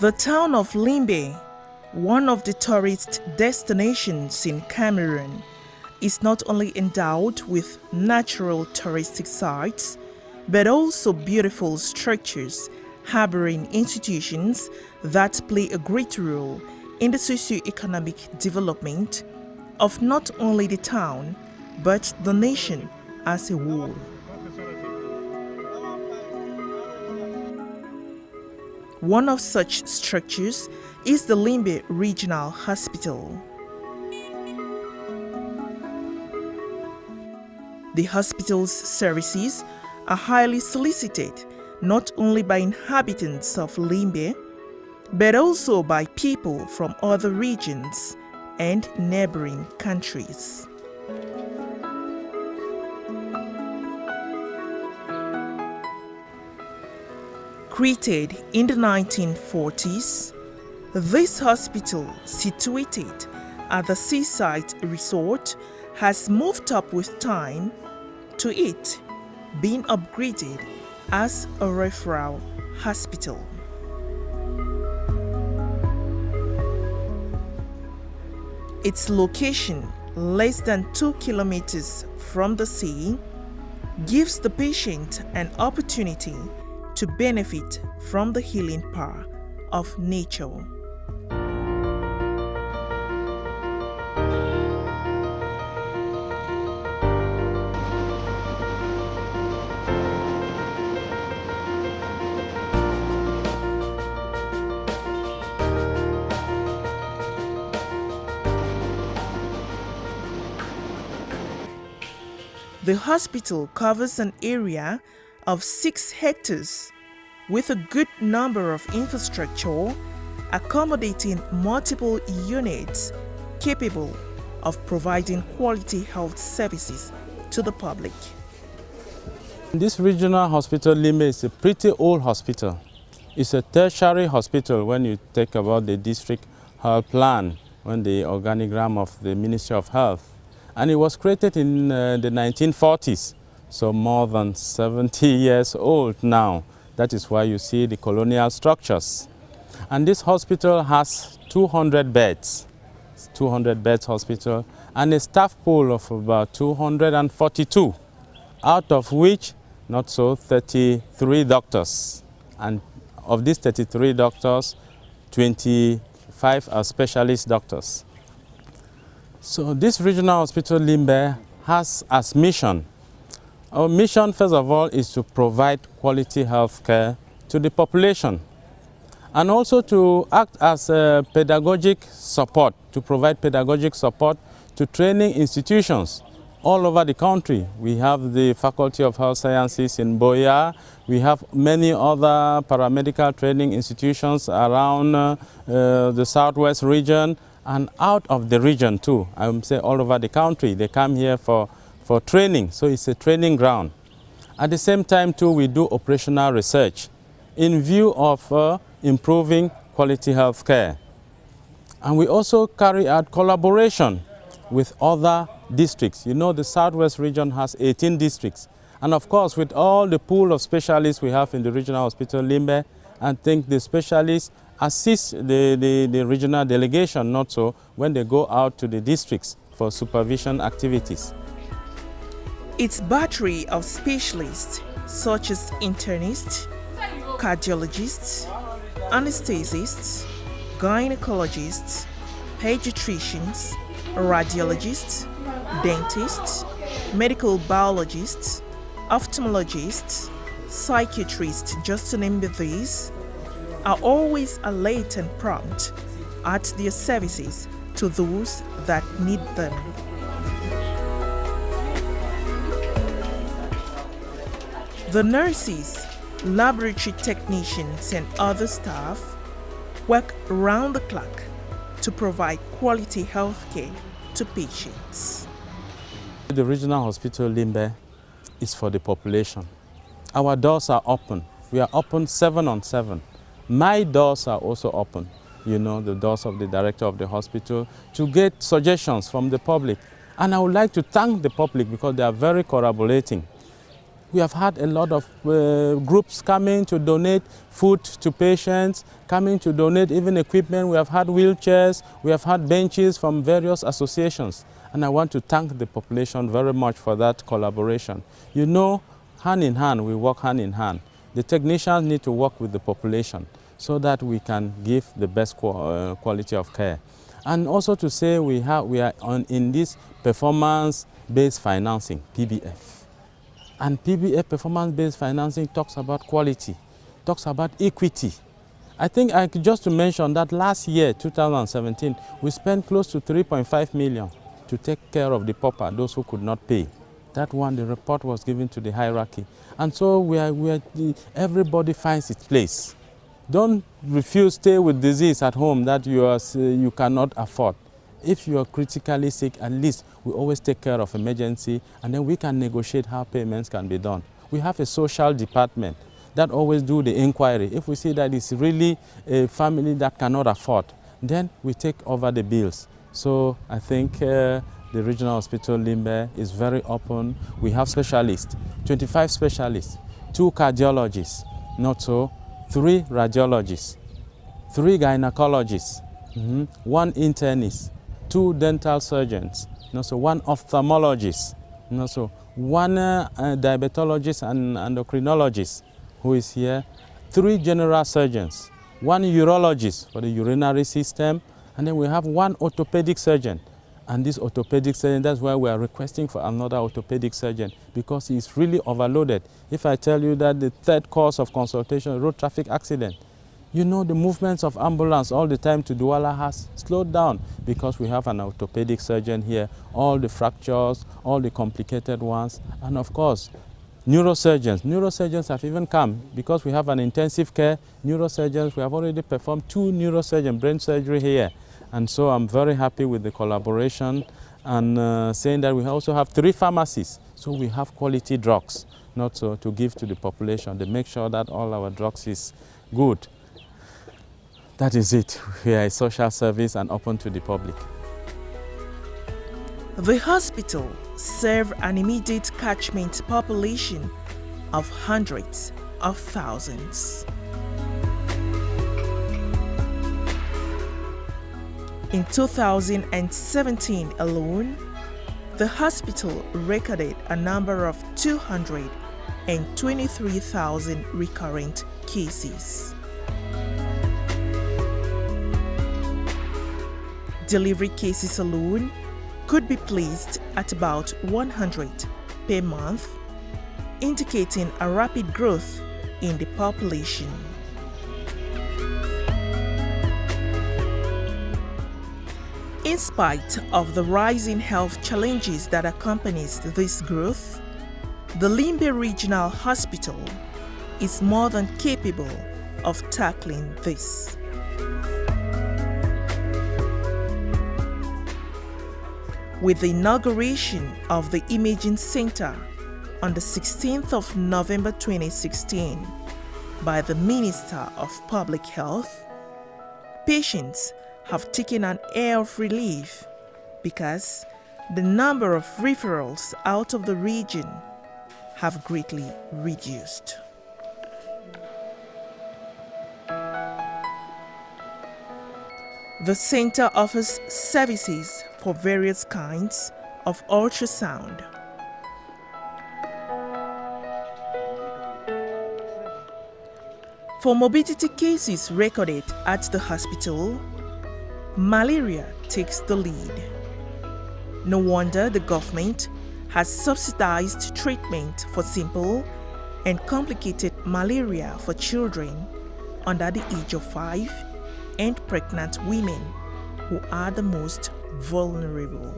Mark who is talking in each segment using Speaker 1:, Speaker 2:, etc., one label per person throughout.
Speaker 1: The town of Limbe, one of the tourist destinations in Cameroon, is not only endowed with natural touristic sites, but also beautiful structures harboring institutions that play a great role in the socio-economic development of not only the town, but the nation as a whole. One of such structures is the Limbe Regional Hospital. The hospital's services are highly solicited not only by inhabitants of Limbe, but also by people from other regions and neighboring countries. Created in the 1940s, this hospital, situated at the seaside resort, has moved up with time to it being upgraded as a referral hospital. Its location, less than 2 kilometers from the sea, gives the patient an opportunity to benefit from the healing power of nature. The hospital covers an area of 6 hectares with a good number of infrastructure accommodating multiple units capable of providing quality health services to the public.
Speaker 2: This regional hospital, Limbe, is a pretty old hospital. It's a tertiary hospital when you take about the district health plan, when the organigram of the Ministry of Health. And it was created in the 1940s, so more than 70 years old now. That is why you see the colonial structures. And this hospital has 200 beds, 200 beds hospital, and a staff pool of about 242, out of which, not so, 33 doctors. And of these 33 doctors, 25 are specialist doctors. So this regional hospital, Limbe, has as mission. Our mission, first of all, is to provide quality health care to the population, and also to act as a pedagogic support, to provide pedagogic support to training institutions all over the country. We have the Faculty of Health Sciences in Boya. We have many other paramedical training institutions around the southwest region and out of the region too. I would say all over the country. They come here for training, so it's a training ground. At the same time too, we do operational research in view of improving quality health care. And we also carry out collaboration with other districts. You know, the southwest region has 18 districts. And of course, with all the pool of specialists we have in the regional hospital Limbe, I think the specialists assist the regional delegation, not so, when they go out to the districts for supervision activities.
Speaker 1: Its battery of specialists such as internists, cardiologists, anesthesists, gynecologists, pediatricians, radiologists, dentists, medical biologists, ophthalmologists, psychiatrists, just to name these, are always alert and prompt at their services to those that need them. The nurses, laboratory technicians, and other staff work round the clock to provide quality health care to patients.
Speaker 2: The regional hospital Limbe is for the population. Our doors are open. We are open 7 on 7. My doors are also open, you know, the doors of the director of the hospital, to get suggestions from the public. And I would like to thank the public because they are very collaborating. We have had a lot of groups coming to donate food to patients, coming to donate even equipment. We have had wheelchairs, we have had benches from various associations. And I want to thank the population very much for that collaboration. You know, hand in hand, we work hand in hand. The technicians need to work with the population so that we can give the best quality of care. And also to say we are in this performance-based financing, PBF. And PBF, performance-based financing, talks about quality, talks about equity. I think just to mention that last year, 2017, we spent close to 3.5 million to take care of the pauper, those who could not pay. That one, the report was given to the hierarchy. And so everybody finds its place. Don't refuse, stay with disease at home that you cannot afford. If you are critically sick, at least we always take care of emergency, and then we can negotiate how payments can be done. We have a social department that always do the inquiry. If we see that it's really a family that cannot afford, then we take over the bills. So I think the regional hospital Limbe is very open. We have specialists, 25 specialists, 2 cardiologists, not so, 3 radiologists, 3 gynecologists, 1 internist, 2 dental surgeons, so 1 ophthalmologist, so 1 diabetologist and endocrinologist who is here, 3 general surgeons, 1 urologist for the urinary system, and then we have 1 orthopedic surgeon. And this orthopedic surgeon, that's why we are requesting for another orthopedic surgeon, because he's really overloaded. If I tell you that the 3rd cause of consultation, road traffic accident, you know, the movements of ambulance all the time to Douala has slowed down because we have an orthopedic surgeon here, all the fractures, all the complicated ones, and of course, neurosurgeons. Neurosurgeons have even come because we have an intensive care neurosurgeons. We have already performed 2 neurosurgeon brain surgery here. And so I'm very happy with the collaboration and saying that we also have 3 pharmacies. So we have quality drugs, not so to give to the population. They make sure that all our drugs is good. That is it. We are a social service and open to the public.
Speaker 1: The hospital serves an immediate catchment population of hundreds of thousands. In 2017 alone, the hospital recorded a number of 223,000 recurrent cases. Delivery cases alone could be placed at about 100 per month, indicating a rapid growth in the population. In spite of the rising health challenges that accompanies this growth, the Limbe Regional Hospital is more than capable of tackling this. With the inauguration of the Imaging Center on the 16th of November 2016 by the Minister of Public Health, patients have taken an air of relief because the number of referrals out of the region have greatly reduced. The center offers services for various kinds of ultrasound. For morbidity cases recorded at the hospital, malaria takes the lead. No wonder the government has subsidized treatment for simple and complicated malaria for children under the age of 5 and pregnant women who are the most vulnerable.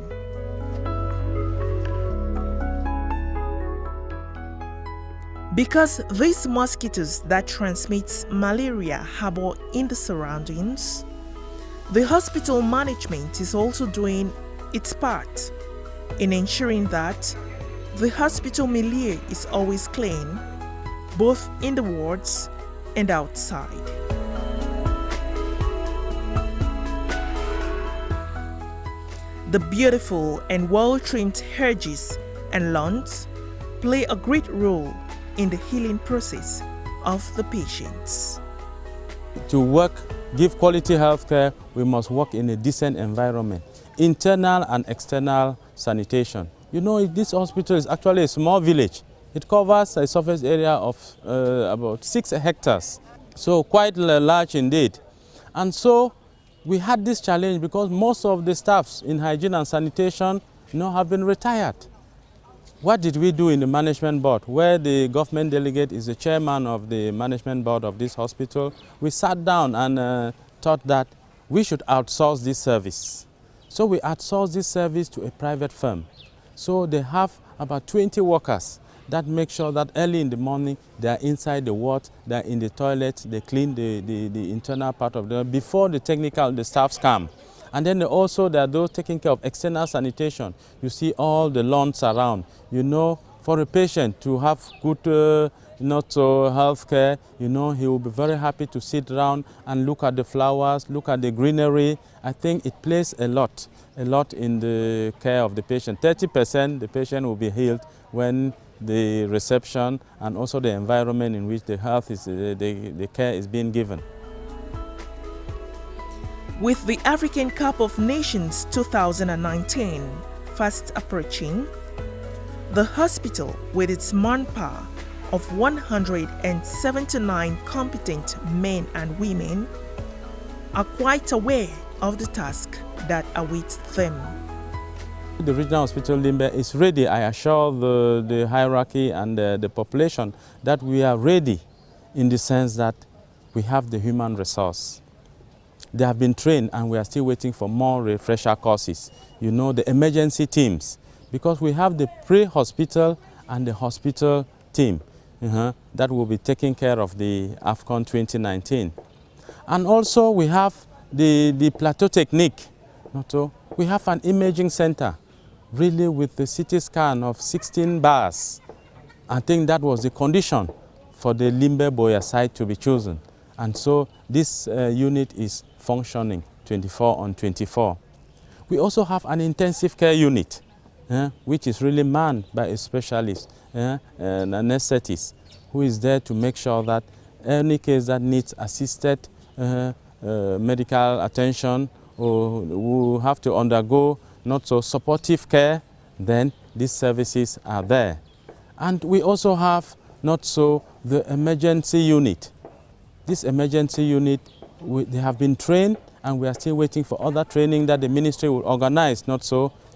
Speaker 1: Because these mosquitoes that transmit malaria harbor in the surroundings, the hospital management is also doing its part in ensuring that the hospital milieu is always clean, both in the wards and outside. The beautiful and well-trimmed hedges and lawns play a great role in the healing process of the patients.
Speaker 2: To work, give quality health care, we must work in a decent environment, internal and external sanitation. You know, this hospital is actually a small village. It covers a surface area of about 6 hectares, so quite large indeed. And so we had this challenge because most of the staffs in hygiene and sanitation, have been retired. What did we do in the management board, where the government delegate is the chairman of the management board of this hospital? We sat down and thought that we should outsource this service. So we outsourced this service to a private firm. So they have about 20 workers that make sure that early in the morning they are inside the ward, they are in the toilet, they clean the internal part of the before the staffs come. And then also there are those taking care of external sanitation. You see all the lawns around. For a patient to have good health care, he will be very happy to sit around and look at the flowers, look at the greenery. I think it plays a lot in the care of the patient. 30% the patient will be healed when the reception and also the environment in which the care is being given.
Speaker 1: With the African Cup of Nations 2019 fast approaching, the hospital, with its manpower of 179 competent men and women, are quite aware of the task that awaits them.
Speaker 2: The regional hospital Limbe is ready. I assure the hierarchy and the population that we are ready in the sense that we have the human resource. They have been trained and we are still waiting for more refresher courses. The emergency teams, because we have the pre-hospital and the hospital team that will be taking care of the AFCON 2019. And also we have the plateau technique. We have an imaging center, really with the CT scan of 16 bars. I think that was the condition for the Limbe Boya site to be chosen. And so this unit is functioning 24/24. We also have an intensive care unit, which is really manned by a specialist, an anesthetist, who is there to make sure that any case that needs assisted medical attention or who have to undergo not so supportive care, then these services are there. And we also have the emergency unit. This emergency unit, they have been trained and we are still waiting for other training that the ministry will organize.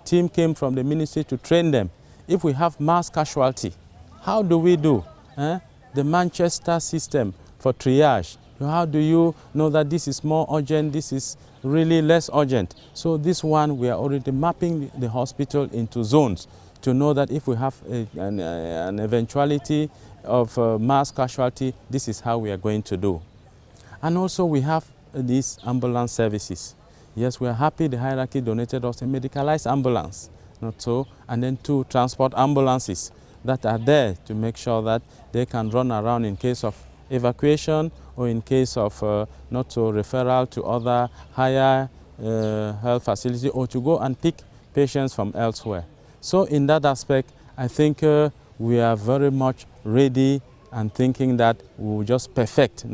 Speaker 2: Team came from the ministry to train them. If we have mass casualty, how do we do? The Manchester system for triage. How do you know that this is more urgent, this is really less urgent? So this one, we are already mapping the hospital into zones to know that if we have an eventuality of mass casualty, this is how we are going to do. And also we have these ambulance services. Yes, we are happy the hierarchy donated us a medicalized ambulance, and then 2 transport ambulances that are there to make sure that they can run around in case of evacuation or in case of referral to other higher health facility or to go and pick patients from elsewhere. So in that aspect, I think we are very much ready and thinking that we will just perfect,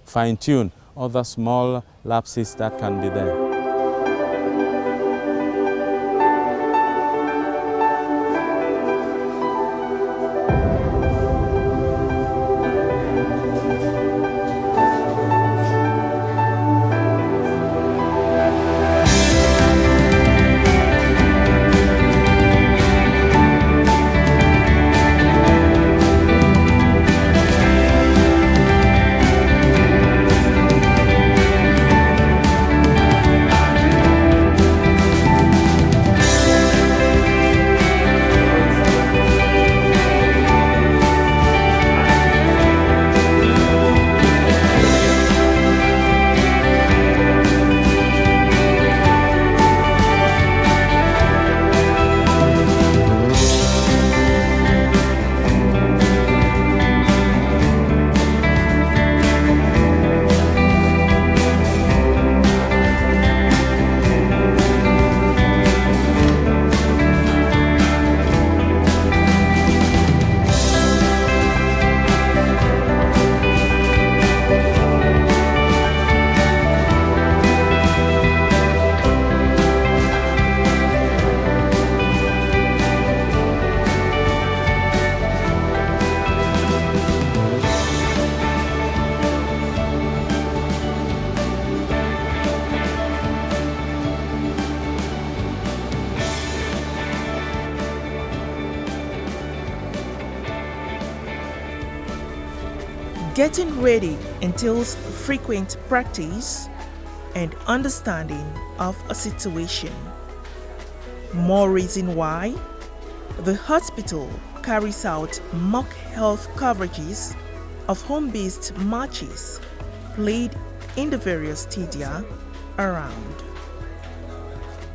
Speaker 2: fine-tune other small lapses that can be there.
Speaker 1: Getting ready entails frequent practice and understanding of a situation. More reason why the hospital carries out mock health coverages of home-based matches played in the various stadia around.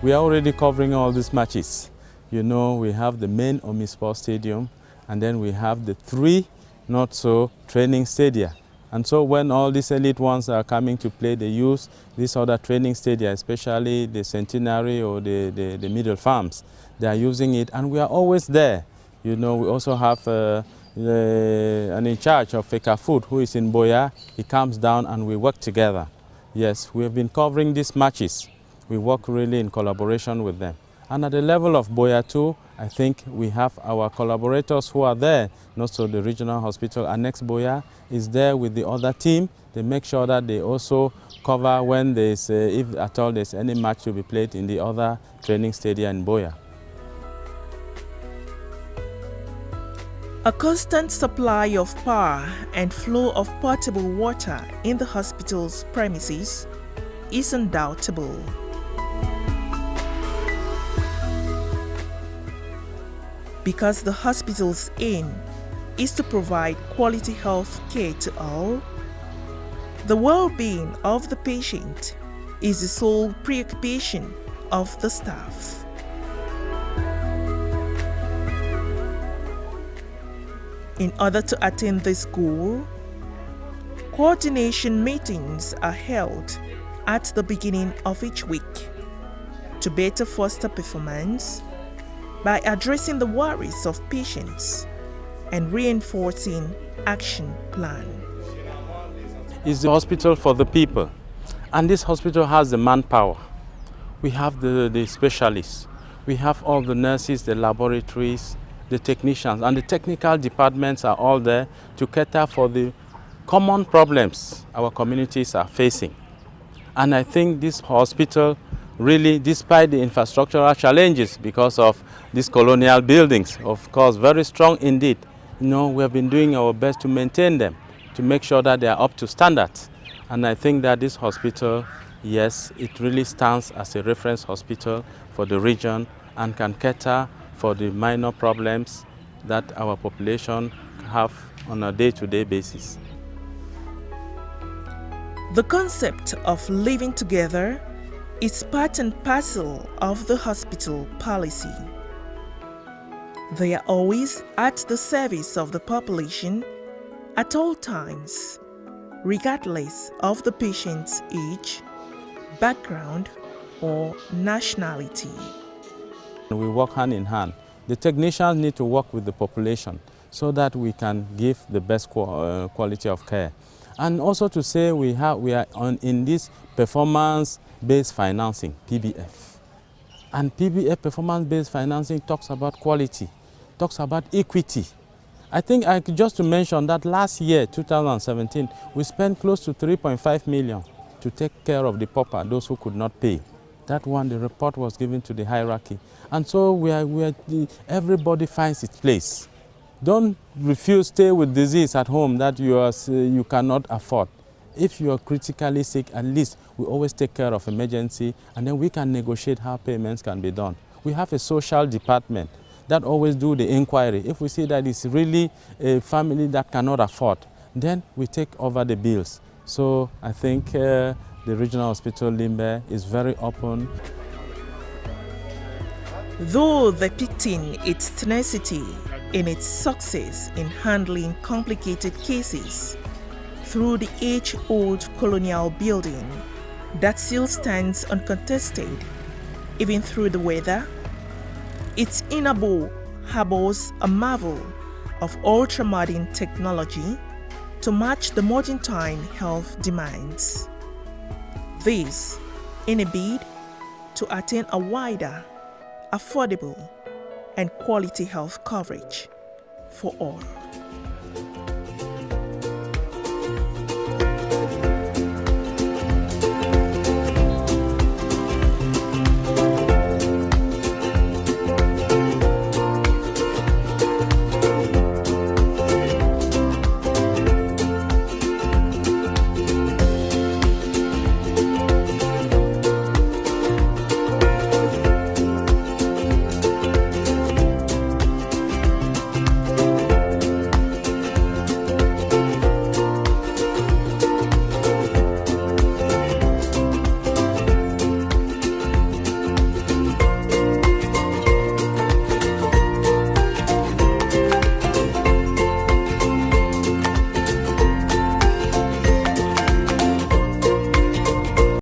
Speaker 2: We are already covering all these matches. You know, we have the main Omnisport Stadium, and then we have the 3 not-so training stadia. And so when all these elite ones are coming to play, they use these other training stadia, especially the Centenary or the Middle Farms. They are using it, and we are always there. You know, we also have an in charge of Feka Food who is in Boya. He comes down and we work together. Yes, we have been covering these matches. We work really in collaboration with them. And at the level of Boya too, I think we have our collaborators who are there. Also the regional hospital Annex Boya is there with the other team. They make sure that they also cover when there's, if at all there's any match to be played in the other training stadia in Boya.
Speaker 1: A constant supply of power and flow of potable water in the hospital's premises is undoubtable. Because the hospital's aim is to provide quality health care to all, the well-being of the patient is the sole preoccupation of the staff. In order to attain this goal, coordination meetings are held at the beginning of each week to better foster performance by addressing the worries of patients and reinforcing action plan.
Speaker 2: It's the hospital for the people, and this hospital has the manpower. We have the specialists, we have all the nurses, the laboratories, the technicians, and the technical departments are all there to cater for the common problems our communities are facing. And I think this hospital really, despite the infrastructural challenges because of these colonial buildings, of course, very strong indeed, you know, we have been doing our best to maintain them, to make sure that they are up to standards. And I think that this hospital, yes, it really stands as a reference hospital for the region and can cater for the minor problems that our population have on a day-to-day basis.
Speaker 1: The concept of living together is part and parcel of the hospital policy. They are always at the service of the population at all times, regardless of the patient's age, background, or nationality.
Speaker 2: We work hand in hand. The technicians need to work with the population so that we can give the best quality of care. And also to say we are in this performance-based financing, PBF. And PBF, performance-based financing, talks about quality, talks about equity. I think just to mention that last year, 2017, we spent close to 3.5 million to take care of the pauper, those who could not pay. That one, the report was given to the hierarchy. And so everybody finds its place. Don't refuse, stay with disease at home that you cannot afford. If you are critically sick, at least we always take care of emergency, and then we can negotiate how payments can be done. We have a social department that always do the inquiry. If we see that it's really a family that cannot afford, then we take over the bills. So I think the regional hospital Limbe is very open.
Speaker 1: Though depicting its tenacity in its success in handling complicated cases through the age-old colonial building that still stands uncontested even through the weather, its inner bow harbors a marvel of ultra-modern technology to match the modern time health demands. This in a bid to attain a wider, affordable, and quality health coverage for all.